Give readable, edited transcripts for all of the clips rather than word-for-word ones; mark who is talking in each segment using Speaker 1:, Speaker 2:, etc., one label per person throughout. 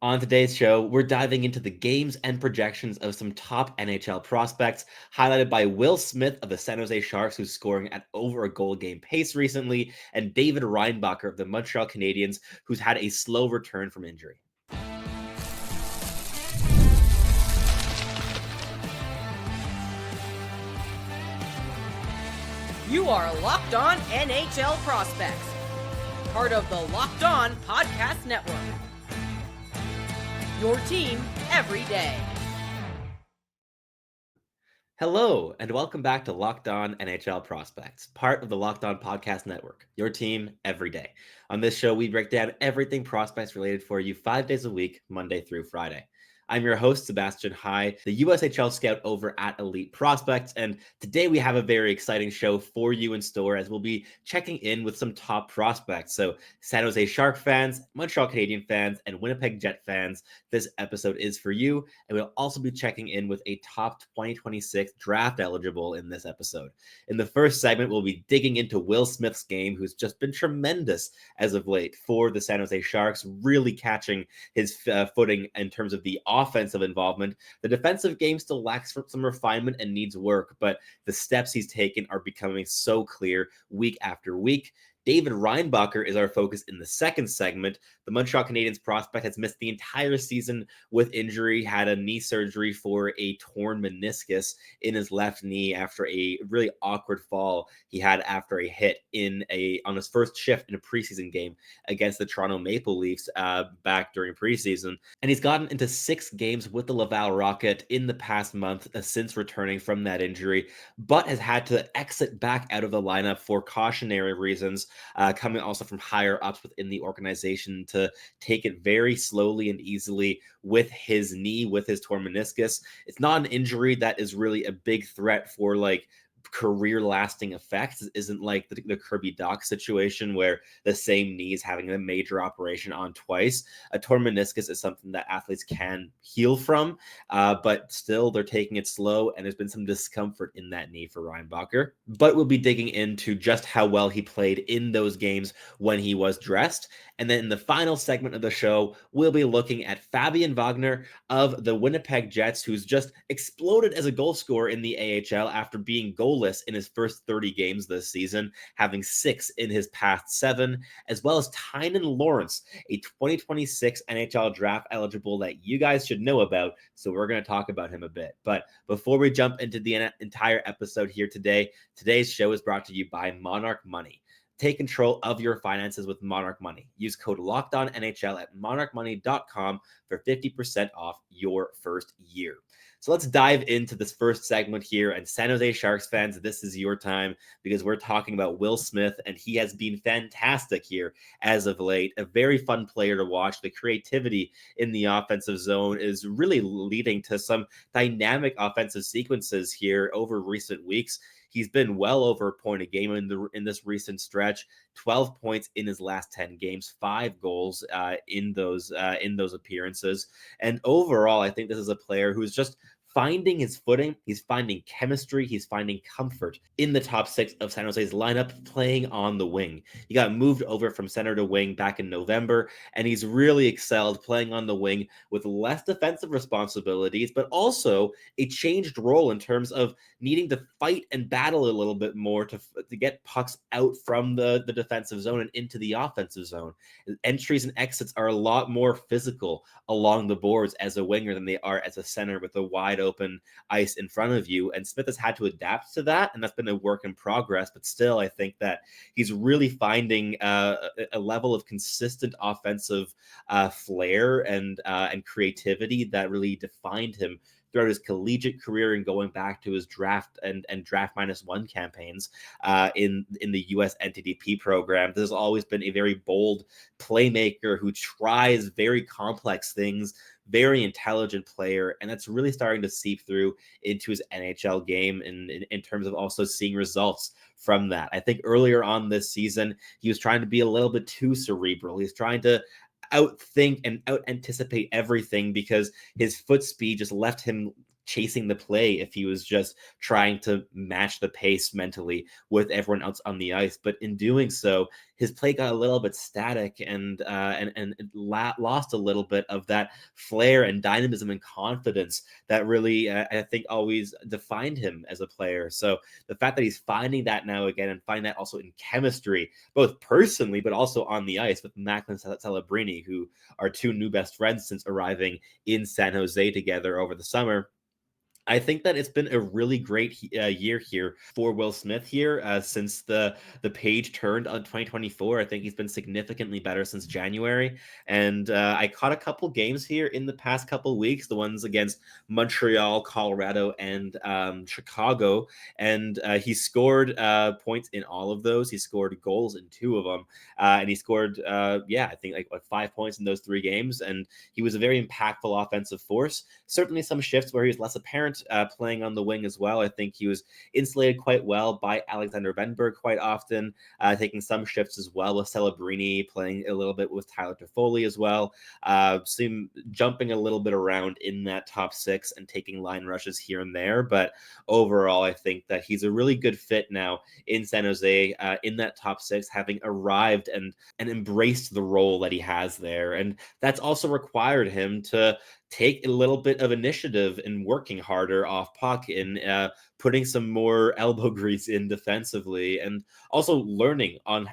Speaker 1: On today's show, we're diving into the games and projections of some top NHL prospects, highlighted by Will Smith of the San Jose Sharks, who's scoring at over a goal game pace recently, and David Reinbacher of the Montreal Canadiens, who's had a slow return from injury.
Speaker 2: You are Locked On NHL Prospects, part of the Locked On Podcast Network. Your team every day.
Speaker 1: Hello, and welcome back to Locked On NHL Prospects, part of the Locked On Podcast Network, your team every day. On this show, we break down everything prospects related for you 5 days a week, Monday through Friday. I'm your host, Sebastian High, the USHL scout over at Elite Prospects, and today we have a very exciting show for you in store as we'll be checking in with some top prospects. So San Jose Shark fans, Montreal Canadian fans, and Winnipeg Jet fans, this episode is for you, and we'll also be checking in with a top 2026 draft eligible in this episode. In the first segment, we'll be digging into Will Smith's game, who's just been tremendous as of late for the San Jose Sharks, really catching his footing in terms of the offensive involvement. The defensive game still lacks some refinement and needs work, but the steps he's taken are becoming so clear week after week. David Reinbacher is our focus in the second segment. The Montreal Canadiens prospect has missed the entire season with injury, had a knee surgery for a torn meniscus in his left knee after a really awkward fall he had after a hit on his first shift in a preseason game against the Toronto Maple Leafs back during preseason. And he's gotten into 6 games with the Laval Rocket in the past month since returning from that injury, but has had to exit back out of the lineup for cautionary reasons. Coming also from higher ups within the organization to take it very slowly and easily with his knee, with his torn meniscus. It's not an injury that is really a big threat for career lasting effects. It isn't like the Kirby Dach situation where the same knee is having a major operation on twice. A torn meniscus is something that athletes can heal from, but still they're taking it slow, and there's been some discomfort in that knee for Reinbacher. But we'll be digging into just how well he played in those games when he was dressed. And then in the final segment of the show, we'll be looking at Fabian Wagner of the Winnipeg Jets, who's just exploded as a goal scorer in the AHL after being goalless in his first 30 games this season, having 6 in his past 7, as well as Tynan Lawrence, a 2026 NHL draft eligible that you guys should know about. So we're going to talk about him a bit. But before we jump into the entire episode here today, today's show is brought to you by Monarch Money. Take control of your finances with Monarch Money. Use code LOCKEDONNHL at monarchmoney.com for 50% off your first year. So let's dive into this first segment here. And San Jose Sharks fans, this is your time because we're talking about Will Smith, and he has been fantastic here as of late. A very fun player to watch. The creativity in the offensive zone is really leading to some dynamic offensive sequences here over recent weeks. He's been well over a point a game in this recent stretch. 12 points in his last 10 games, 5 goals in those appearances. And overall, I think this is a player who's just finding his footing. He's finding chemistry. He's finding comfort in the top 6 of San Jose's lineup, playing on the wing. He got moved over from center to wing back in November, and he's really excelled playing on the wing with less defensive responsibilities, but also a changed role in terms of needing to fight and battle a little bit more to get pucks out from the defensive zone and into the offensive zone. Entries and exits are a lot more physical along the boards as a winger than they are as a center with a wide open ice in front of you. And Smith has had to adapt to that, and that's been a work in progress. But still, I think that he's really finding a level of consistent offensive flair and creativity that really defined him throughout his collegiate career and going back to his draft and draft -1 campaigns in the US NTDP program. This has always been a very bold playmaker who tries very complex things, very intelligent player, and that's really starting to seep through into his NHL game in terms of also seeing results from that. I think earlier on this season, he was trying to be a little bit too cerebral. He's trying to outthink and out anticipate everything because his foot speed just left him chasing the play if he was just trying to match the pace mentally with everyone else on the ice. But in doing so, his play got a little bit static and it lost a little bit of that flair and dynamism and confidence that really I think always defined him as a player. So the fact that he's finding that now again and finding that also in chemistry, both personally but also on the ice with Macklin Celebrini, who are two new best friends since arriving in San Jose together over the summer. I think that it's been a really great year here for Will Smith here since the page turned on 2024. I think he's been significantly better since January, and I caught a couple games here in the past couple weeks, the ones against Montreal, Colorado, and Chicago, and he scored points in all of those. He scored goals in two of them, and he scored I think like 5 points in those three games, and he was a very impactful offensive force. Certainly some shifts where he was less apparent playing on the wing as well. I think he was insulated quite well by Alexander Benberg quite often, taking some shifts as well with Celebrini, playing a little bit with Tyler Toffoli as well. Seem jumping a little bit around in that top six and taking line rushes here and there. But overall, I think that he's a really good fit now in San Jose in that top six, having arrived and embraced the role that he has there. And that's also required him to take a little bit of initiative in working harder off puck and putting some more elbow grease in defensively, and also learning on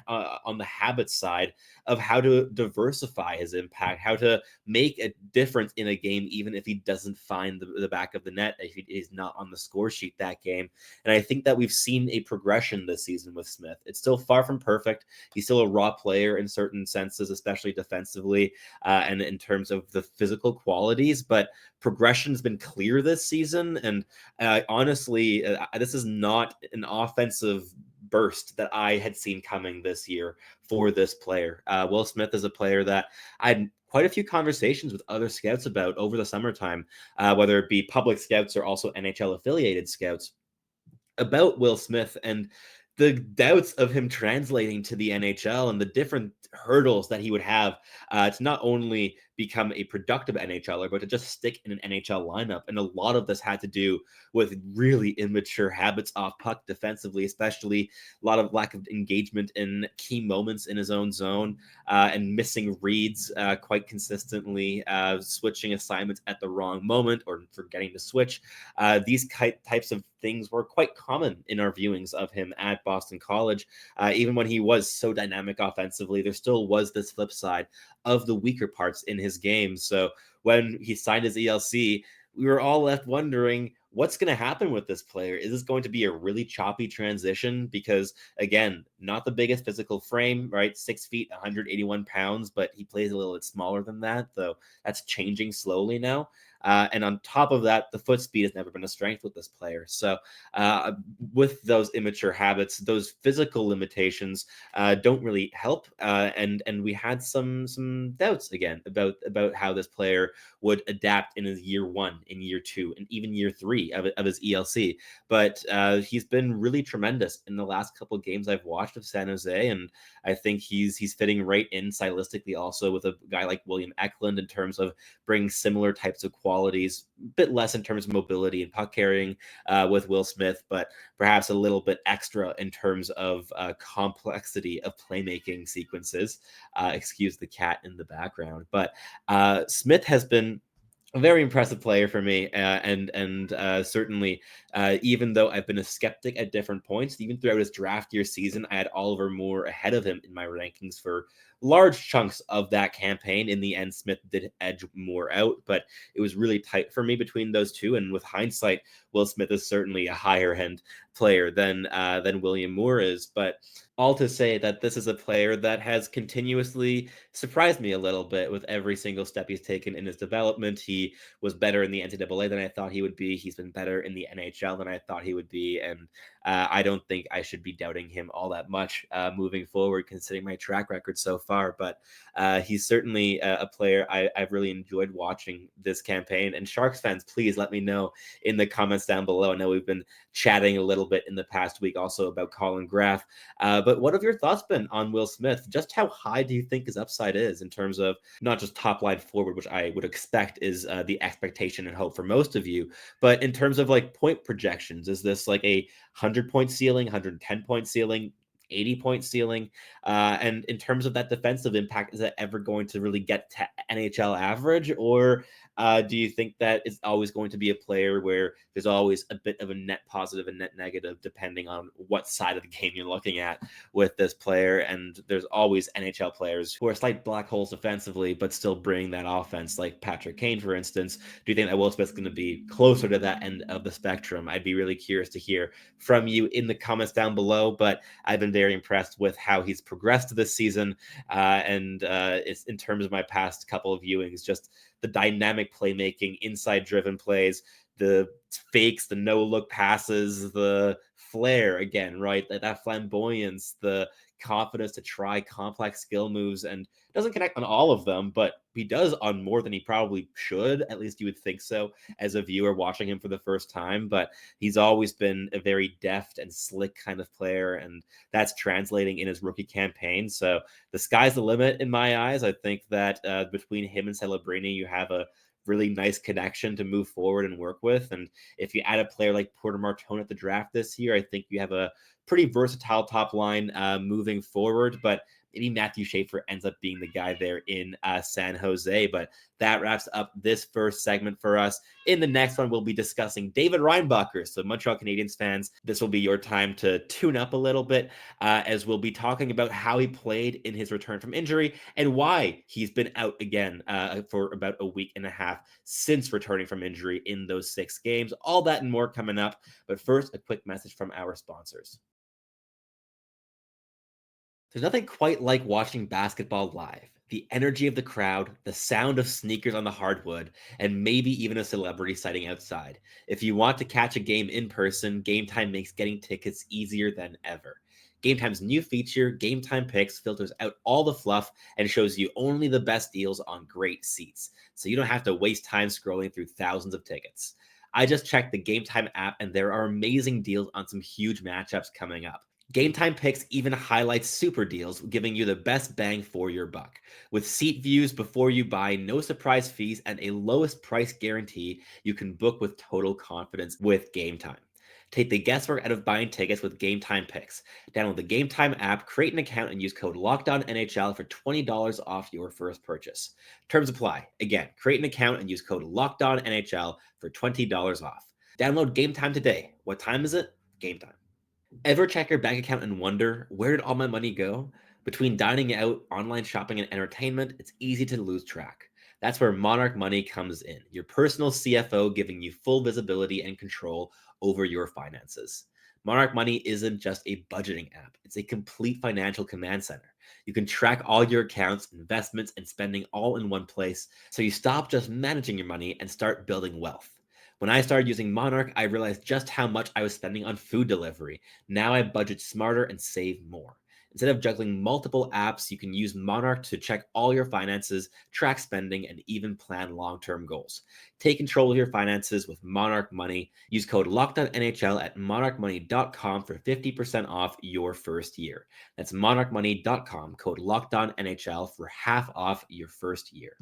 Speaker 1: the habits side of how to diversify his impact, how to make a difference in a game, even if he doesn't find the back of the net, if he is not on the score sheet that game. And I think that we've seen a progression this season with Smith. It's still far from perfect. He's still a raw player in certain senses, especially defensively and in terms of the physical qualities, but progression's been clear this season. And honestly, this is not an offensive burst that I had seen coming this year for this player. Will Smith is a player that I had quite a few conversations with other scouts about over the summertime, whether it be public scouts or also NHL affiliated scouts, about Will Smith and the doubts of him translating to the NHL and the different hurdles that he would have to not only become a productive NHLer, but to just stick in an NHL lineup. And a lot of this had to do with really immature habits off puck defensively, especially a lot of lack of engagement in key moments in his own zone and missing reads quite consistently, switching assignments at the wrong moment or forgetting to switch. These types of things were quite common in our viewings of him at Boston College. Even when he was so dynamic offensively, there still was this flip side of the weaker parts in his game. So when he signed his ELC, we were all left wondering what's going to happen with this player. Is this going to be a really choppy transition? Because again, not the biggest physical frame, right? 6 feet, 181 pounds, but he plays a little bit smaller than that, though that's changing slowly now. And on top of that, the foot speed has never been a strength with this player. So with those immature habits, those physical limitations don't really help. And we had some doubts again about how this player would adapt in his year one, in year two, and even year three of his ELC. But he's been really tremendous in the last couple of games I've watched of San Jose, and I think he's fitting right in stylistically also with a guy like William Eklund in terms of bringing similar types of qualities, a bit less in terms of mobility and puck carrying with Will Smith, but perhaps a little bit extra in terms of complexity of playmaking sequences. Excuse the cat in the background. But Smith has been a very impressive player for me, and certainly, even though I've been a skeptic at different points, even throughout his draft year season, I had Oliver Moore ahead of him in my rankings for large chunks of that campaign. In the end, Smith did edge Moore out, but it was really tight for me between those two. And with hindsight, Will Smith is certainly a higher end player than William Moore is. But all to say that this is a player that has continuously surprised me a little bit with every single step he's taken in his development. He was better in the NCAA than I thought he would be. He's been better in the NHL than I thought he would be. And I don't think I should be doubting him all that much moving forward, considering my track record so far. far, but he's certainly a player I've really enjoyed watching this campaign. And Sharks fans, please let me know in the comments down below. I know we've been chatting a little bit in the past week also about Colin Graff, but what have your thoughts been on Will Smith? Just how high do you think his upside is in terms of not just top line forward, which I would expect is the expectation and hope for most of you, but in terms of like point projections? Is this like a 100-point ceiling, 110-point ceiling, 80-point ceiling? And in terms of that defensive impact, is that ever going to really get to NHL average? Or do you think that it's always going to be a player where there's always a bit of a net positive and net negative, depending on what side of the game you're looking at with this player? And there's always NHL players who are slight black holes defensively, but still bring that offense, like Patrick Kane, for instance. Do you think that Will Smith's going to be closer to that end of the spectrum? I'd be really curious to hear from you in the comments down below, but I've been very impressed with how he's progressed this season. And it's in terms of my past couple of viewings, just the dynamic playmaking, inside driven plays, the fakes, the no look passes, the flair again, right? That flamboyance, the confidence to try complex skill moves, and doesn't connect on all of them, but he does on more than he probably should. At least you would think so as a viewer watching him for the first time. But he's always been a very deft and slick kind of player, and that's translating in his rookie campaign. So the sky's the limit in my eyes. I think that between him and Celebrini, you have a really nice connection to move forward and work with. And if you add a player like Porter Martone at the draft this year, I think you have a pretty versatile top line moving forward. But maybe Matthew Schaefer ends up being the guy there in San Jose. But that wraps up this first segment for us. In the next one, we'll be discussing David Reinbacher. So Montreal Canadiens fans, this will be your time to tune up a little bit as we'll be talking about how he played in his return from injury and why he's been out again for about a week and a half since returning from injury in those 6 games. All that and more coming up. But first, a quick message from our sponsors. There's nothing quite like watching basketball live. The energy of the crowd, the sound of sneakers on the hardwood, and maybe even a celebrity sighting outside. If you want to catch a game in person, Game Time makes getting tickets easier than ever. Game Time's new feature, Game Time Picks, filters out all the fluff and shows you only the best deals on great seats, so you don't have to waste time scrolling through thousands of tickets. I just checked the Game Time app, and there are amazing deals on some huge matchups coming up. Game Time Picks even highlights super deals, giving you the best bang for your buck. With seat views before you buy, no surprise fees, and a lowest price guarantee, you can book with total confidence with Game Time. Take the guesswork out of buying tickets with Game Time Picks. Download the Game Time app, create an account, and use code LOCKEDONNHL for $20 off your first purchase. Terms apply. Again, create an account and use code LOCKEDONNHL for $20 off. Download Game Time today. What time is it? Game Time. Ever check your bank account and wonder, where did all my money go? Between dining out, online shopping, and entertainment, it's easy to lose track. That's where Monarch Money comes in, your personal CFO giving you full visibility and control over your finances. Monarch Money isn't just a budgeting app, it's a complete financial command center. You can track all your accounts, investments, and spending all in one place, so you stop just managing your money and start building wealth. When I started using Monarch, I realized just how much I was spending on food delivery. Now I budget smarter and save more. Instead of juggling multiple apps, you can use Monarch to check all your finances, track spending, and even plan long-term goals. Take control of your finances with Monarch Money. Use code LOCKEDONNHL at monarchmoney.com for 50% off your first year. That's monarchmoney.com, code LOCKEDONNHL for half off your first year.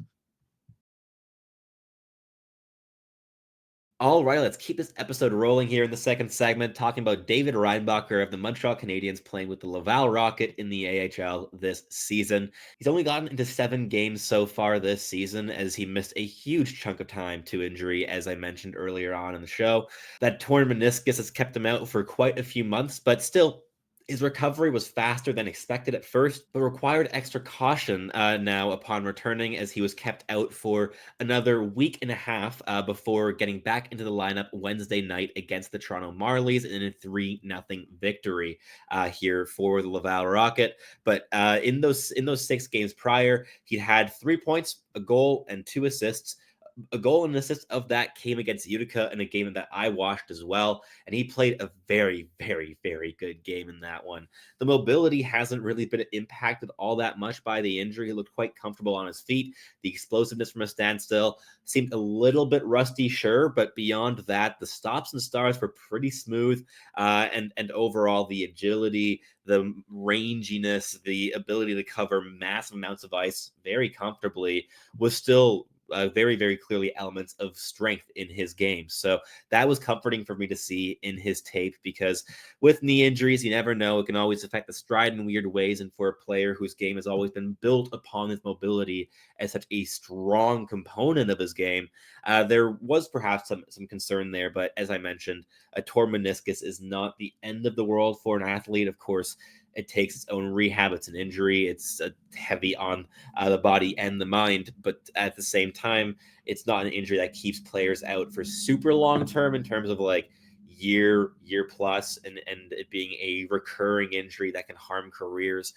Speaker 1: All right, let's keep this episode rolling here in the second segment, talking about David Reinbacher of the Montreal Canadiens playing with the Laval Rocket in the AHL this season. He's only gotten into 7 games so far this season, as he missed a huge chunk of time to injury, as I mentioned earlier on in the show. That torn meniscus has kept him out for quite a few months, but still, his recovery was faster than expected at first, but required extra caution now upon returning, as he was kept out for another week and a half before getting back into the lineup Wednesday night against the Toronto Marlies in a 3-0 victory here for the Laval Rocket. But in those 6 games prior, he'd had 3 points, a goal, and 2 assists a goal and an assist of that came against Utica in a game that I watched as well, and he played a very, very, very good game in that one. The mobility hasn't really been impacted all that much by the injury. He looked quite comfortable on his feet. The explosiveness from a standstill seemed a little bit rusty, sure, but beyond that, the stops and starts were pretty smooth, and overall the agility, the ranginess, the ability to cover massive amounts of ice very comfortably was still very, very clearly elements of strength in his game. So that was comforting for me to see in his tape, because with knee injuries, you never know. It can always affect the stride in weird ways. And for a player whose game has always been built upon his mobility as such a strong component of his game, there was perhaps some concern there. But as I mentioned, a torn meniscus is not the end of the world for an athlete. Of course, it takes its own rehab. It's an injury. It's heavy on the body and the mind. But at the same time, it's not an injury that keeps players out for super long term in terms of like year plus, and it being a recurring injury that can harm careers.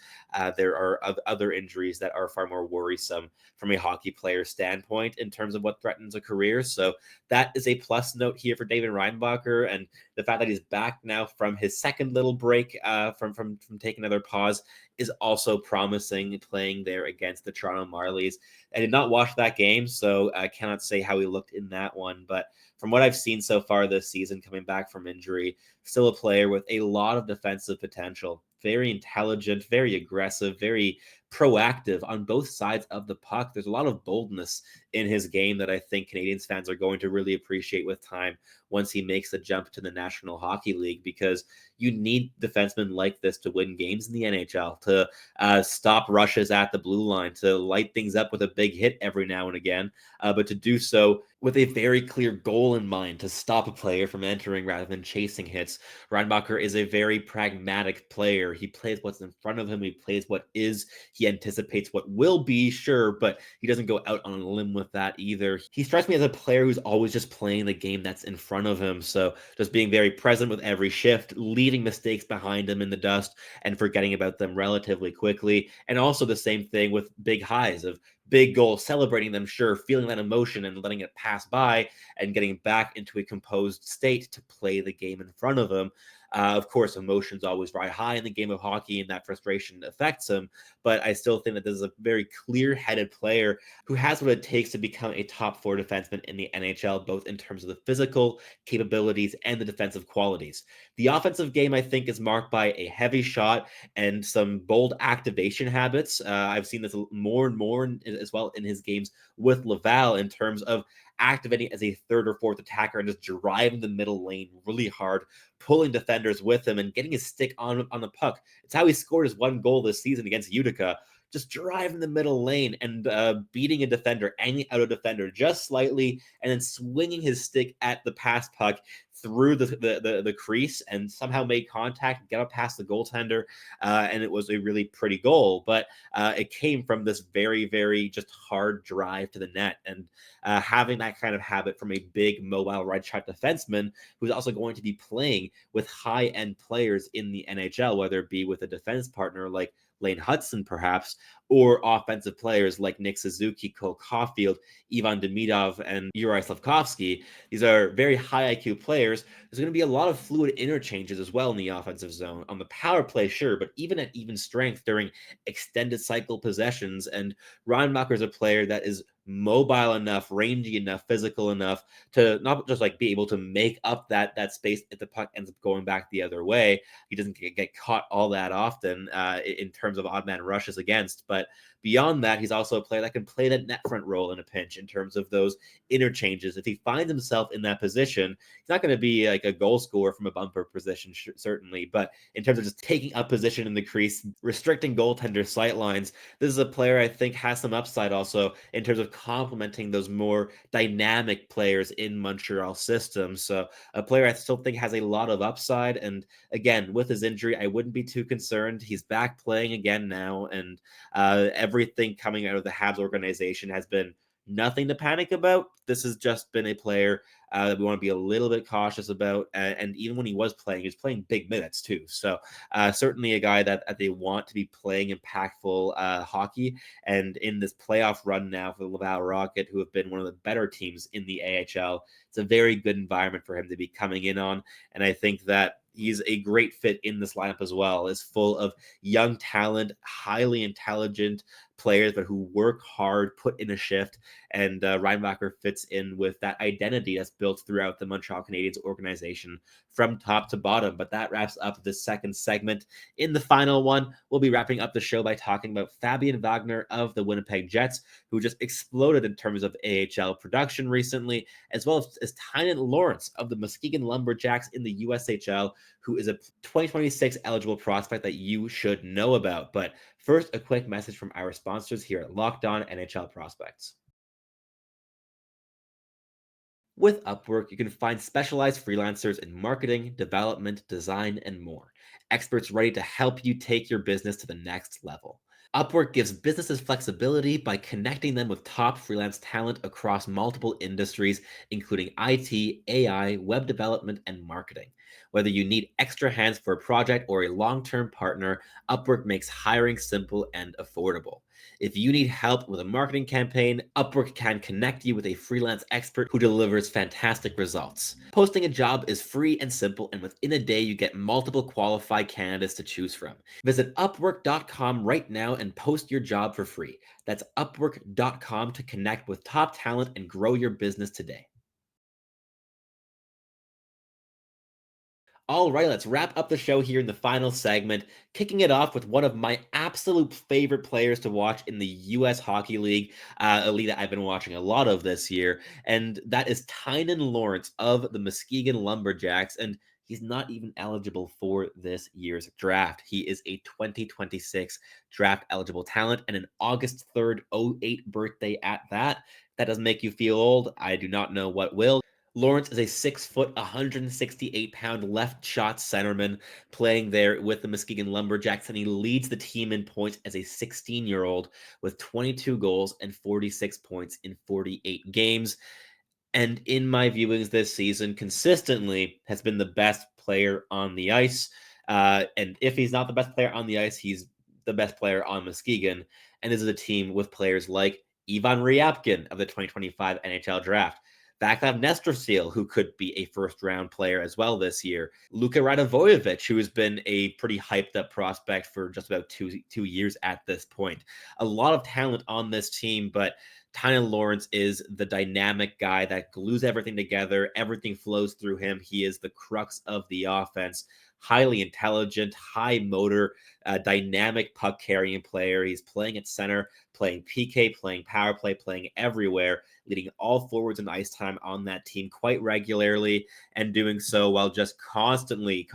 Speaker 1: There are other injuries that are far more worrisome from a hockey player standpoint in terms of what threatens a career. So that is a plus note here for David Reinbacher, and the fact that he's back now from his second little break, from taking another pause, is also promising. Playing there against the Toronto Marlies, I did not watch that game, so I cannot say how he looked in that one, but from what I've seen so far this season, coming back from injury, still a player with a lot of defensive potential. Very intelligent, very aggressive, very proactive on both sides of the puck. There's a lot of boldness in his game that I think Canadians fans are going to really appreciate with time once he makes the jump to the National Hockey League, because you need defensemen like this to win games in the NHL, to stop rushes at the blue line, to light things up with a big hit every now and again, but to do so with a very clear goal in mind, to stop a player from entering rather than chasing hits. Reinbacher is a very pragmatic player. He plays what's in front of him. He plays what is. He anticipates what will be, sure, but he doesn't go out on a limb with that either. He strikes me as a player who's always just playing the game that's in front of him. So just being very present with every shift, leaving mistakes behind him in the dust and forgetting about them relatively quickly. And also the same thing with big highs of big goals, celebrating them, sure, feeling that emotion and letting it pass by and getting back into a composed state to play the game in front of him. Of course, emotions always ride high in the game of hockey, and that frustration affects him. But I still think that this is a very clear-headed player who has what it takes to become a top four defenseman in the NHL, both in terms of the physical capabilities and the defensive qualities. The offensive game, I think, is marked by a heavy shot and some bold activation habits. I've seen this more and more as well in his games with Laval in terms of activating as a third or fourth attacker and just driving the middle lane really hard, pulling defenders with him and getting his stick on the puck. It's how he scored his one goal this season against Utica. Just driving the middle lane and beating a defender, hanging out a defender just slightly, and then swinging his stick at the pass puck through the crease and somehow made contact, get up past the goaltender, and it was a really pretty goal. But it came from this very, very just hard drive to the net, and having that kind of habit from a big, mobile right shot defenseman who's also going to be playing with high end players in the NHL, whether it be with a defense partner like Lane Hudson, perhaps, or offensive players like Nick Suzuki, Cole Caulfield, Ivan Demidov, and Uri Slavkovsky. These are very high IQ players. There's going to be a lot of fluid interchanges as well in the offensive zone. On the power play, sure, but even at even strength during extended cycle possessions. And Reinbacher is a player that is mobile enough, rangy enough, physical enough to not just like be able to make up that space if the puck ends up going back the other way. He doesn't get caught all that often in terms of odd man rushes against, but beyond that, he's also a player that can play that net front role in a pinch in terms of those interchanges. If he finds himself in that position, he's not going to be like a goal scorer from a bumper position, certainly, but in terms of just taking up position in the crease, restricting goaltender sight lines, this is a player I think has some upside also in terms of complementing those more dynamic players in Montreal system. So a player I still think has a lot of upside. And again, with his injury, I wouldn't be too concerned. He's back playing again now, and everything coming out of the Habs organization has been nothing to panic about. This has just been a player that we want to be a little bit cautious about. And even when he was playing big minutes too. So certainly a guy that they want to be playing impactful hockey. And in this playoff run now for the Laval Rocket, who have been one of the better teams in the AHL, it's a very good environment for him to be coming in on. And I think that he's a great fit in this lineup as well. Is full of young talent, highly intelligent players, but who work hard, put in a shift. And Reinbacher fits in with that identity that's built throughout the Montreal Canadiens organization from top to bottom. But that wraps up this second segment. In the final one, we'll be wrapping up the show by talking about Fabian Wagner of the Winnipeg Jets, who just exploded in terms of AHL production recently, as well as Tynan Lawrence of the Muskegon Lumberjacks in the USHL, who is a 2026 eligible prospect that you should know about. But first, a quick message from our sponsors here at Locked On NHL Prospects. With Upwork, you can find specialized freelancers in marketing, development, design, and more. Experts ready to help you take your business to the next level. Upwork gives businesses flexibility by connecting them with top freelance talent across multiple industries, including IT, AI, web development, and marketing. Whether you need extra hands for a project or a long term partner, Upwork makes hiring simple and affordable. If you need help with a marketing campaign, Upwork can connect you with a freelance expert who delivers fantastic results. Posting a job is free and simple, and within a day, you get multiple qualified candidates to choose from. Visit Upwork.com right now and post your job for free. That's Upwork.com to connect with top talent and grow your business today. All right, let's wrap up the show here in the final segment, kicking it off with one of my absolute favorite players to watch in the U.S. Hockey League, a league that I've been watching a lot of this year, and that is Tynan Lawrence of the Muskegon Lumberjacks, and he's not even eligible for this year's draft. He is a 2026 draft eligible talent and an August 3rd, '08 birthday at that. That doesn't make you feel old. I do not know what will. Lawrence is a 6 foot, 168-pound left shot centerman playing there with the Muskegon Lumberjacks, and he leads the team in points as a 16-year-old with 22 goals and 46 points in 48 games. And in my viewings this season, consistently has been the best player on the ice. And if he's not the best player on the ice, he's the best player on Muskegon. And this is a team with players like Ivan Ryabkin of the 2025 NHL draft. Vaclav Nestrasil, who could be a first-round player as well this year. Luka Radivojevich, who has been a pretty hyped-up prospect for just about two years at this point. A lot of talent on this team, but Tynan Lawrence is the dynamic guy that glues everything together. Everything flows through him. He is the crux of the offense. Highly intelligent, high motor, dynamic puck carrying player. He's playing at center, playing PK, playing power play, playing everywhere, leading all forwards in ice time on that team quite regularly, and doing so while just constantly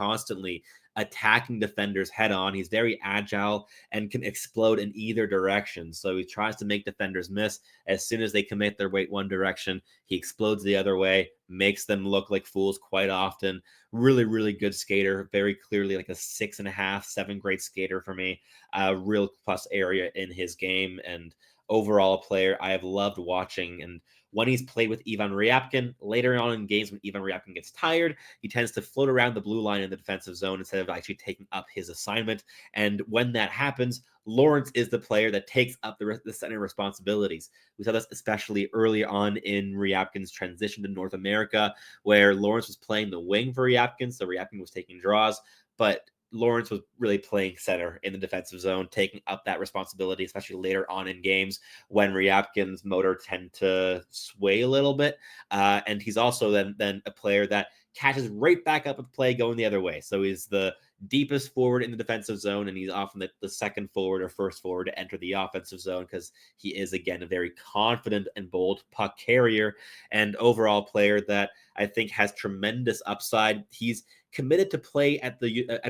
Speaker 1: attacking defenders head on. He's very agile and can explode in either direction. So he tries to make defenders miss. As soon as they commit their weight one direction, he explodes the other way, makes them look like fools quite often. Really, really good skater. Very clearly like a 6.5, 7 grade skater for me. A real plus area in his game, and overall a player I have loved watching. And when he's played with Ivan Ryabkin, later on in games when Ivan Ryabkin gets tired, he tends to float around the blue line in the defensive zone instead of actually taking up his assignment. And when that happens, Lawrence is the player that takes up the center responsibilities. We saw this especially early on in Ryabkin's transition to North America, where Lawrence was playing the wing for Ryabkin, so Ryabkin was taking draws, but Lawrence was really playing center in the defensive zone, taking up that responsibility, especially later on in games when Ryabkin's motor tend to sway a little bit. And he's also then a player that catches right back up with play going the other way. So he's the deepest forward in the defensive zone, and he's often the second forward or first forward to enter the offensive zone because he is, again, a very confident and bold puck carrier and overall player that I think has tremendous upside. He's committed to play at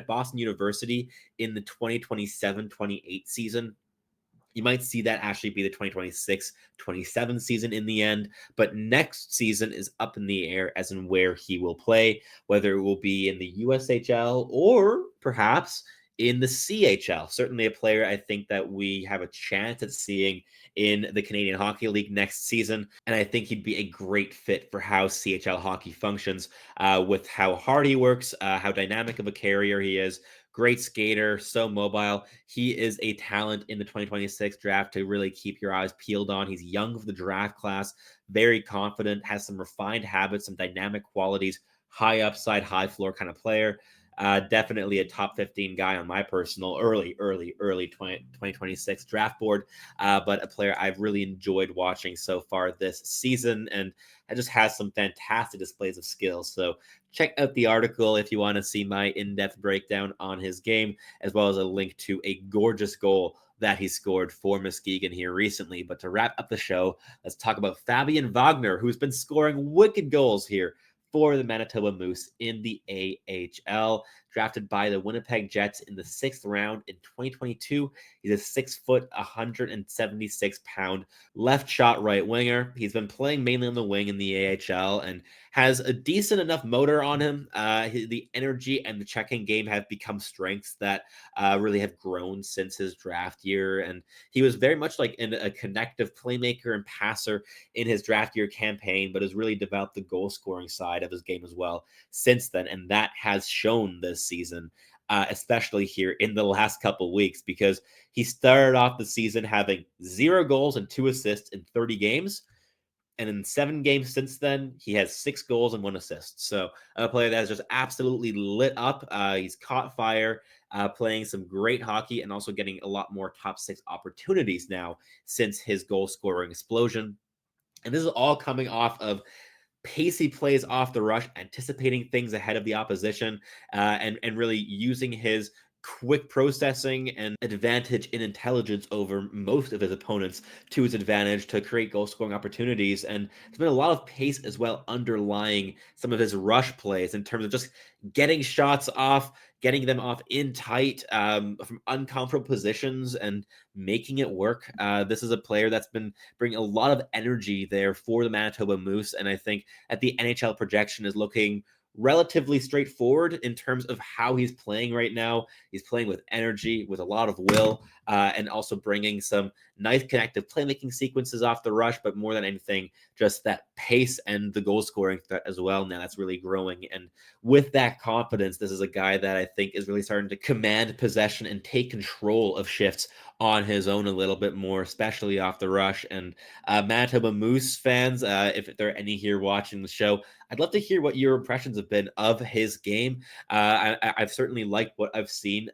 Speaker 1: Boston University in the 2027-28 season. You might see that actually be the 2026-27 season in the end, but next season is up in the air as in where he will play, whether it will be in the USHL or perhaps in the CHL. Certainly a player I think that we have a chance at seeing in the Canadian Hockey League next season. And I think he'd be a great fit for how CHL hockey functions, with how hard he works, how dynamic of a carrier he is. Great skater, so mobile. He is a talent in the 2026 draft to really keep your eyes peeled on. He's young of the draft class, very confident, has some refined habits, some dynamic qualities, high upside, high floor kind of player. Definitely a top 15 guy on my personal early 2026 draft board, but a player I've really enjoyed watching so far this season, and it just has some fantastic displays of skills. So check out the article if you want to see my in-depth breakdown on his game, as well as a link to a gorgeous goal that he scored for Muskegon here recently. But to wrap up the show, let's talk about Fabian Wagner, who's been scoring wicked goals here for the Manitoba Moose in the AHL. Drafted by the Winnipeg Jets in the 6th round in 2022. He's a 6 foot, 176-pound left shot right winger. He's been playing mainly on the wing in the AHL and has a decent enough motor on him. The energy and the checking game have become strengths that really have grown since his draft year. And he was very much like a connective playmaker and passer in his draft year campaign, but has really developed the goal scoring side of his game as well since then. And that has shown this season, especially here in the last couple weeks, because he started off the season having 0 goals and 2 assists in 30 games. And in 7 games since then, he has 6 goals and 1 assist. So a player that has just absolutely lit up. He's caught fire, playing some great hockey, and also getting a lot more top 6 opportunities now since his goal scoring explosion. And this is all coming off of pacey plays off the rush, anticipating things ahead of the opposition, and really using his quick processing and advantage in intelligence over most of his opponents to his advantage to create goal scoring opportunities. And there's been a lot of pace as well underlying some of his rush plays in terms of just getting shots off, getting them off in tight, from uncomfortable positions and making it work. This is a player that's been bringing a lot of energy there for the Manitoba Moose. And I think at the NHL projection is looking relatively straightforward in terms of how he's playing right now. He's playing with energy, with a lot of will, and also bringing some nice connective playmaking sequences off the rush, but more than anything, just that pace and the goal scoring threat as well. Now that's really growing. And with that confidence, this is a guy that I think is really starting to command possession and take control of shifts on his own a little bit more, especially off the rush. And Manitoba Moose fans, if there are any here watching the show, I'd love to hear what your impressions have been of his game. I've certainly liked what I've seen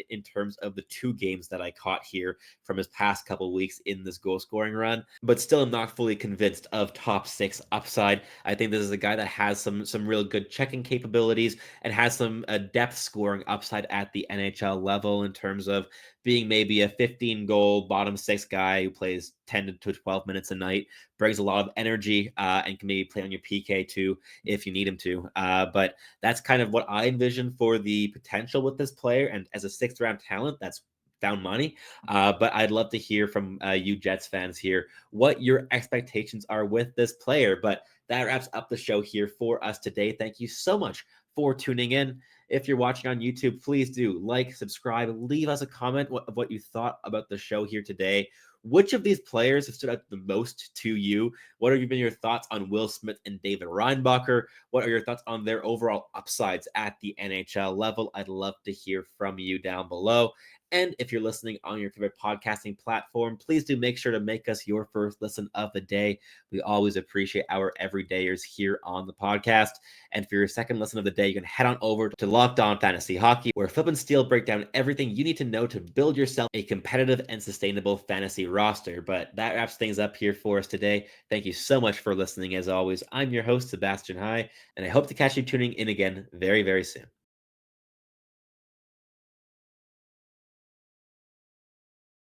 Speaker 1: in terms of the 2 games that I caught here from his past couple weeks in this goal scoring run, but still am not fully convinced of top 6 upside. I think this is a guy that has some real good checking capabilities and has some depth scoring upside at the NHL level in terms of being maybe a 15 goal bottom 6 guy who plays 10 to 12 minutes a night, brings a lot of energy, and can maybe play on your PK too if you need him to. But that's kind of what I envision for the potential with this player. And as a 6th round talent, that's found money. But I'd love to hear from you Jets fans here what your expectations are with this player. But that wraps up the show here for us today. Thank you so much for tuning in. If you're watching on YouTube, please do like, subscribe, leave us a comment of what you thought about the show here today. Which of these players have stood out the most to you? What have been your thoughts on Will Smith and David Reinbacher? What are your thoughts on their overall upsides at the NHL level? I'd love to hear from you down below. And if you're listening on your favorite podcasting platform, please do make sure to make us your first listen of the day. We always appreciate our everydayers here on the podcast. And for your second listen of the day, you can head on over to Locked On Fantasy Hockey, where Flip and Steel break down everything you need to know to build yourself a competitive and sustainable fantasy roster. But that wraps things up here for us today. Thank you so much for listening. As always, I'm your host, Sebastian High, and I hope to catch you tuning in again very, very soon.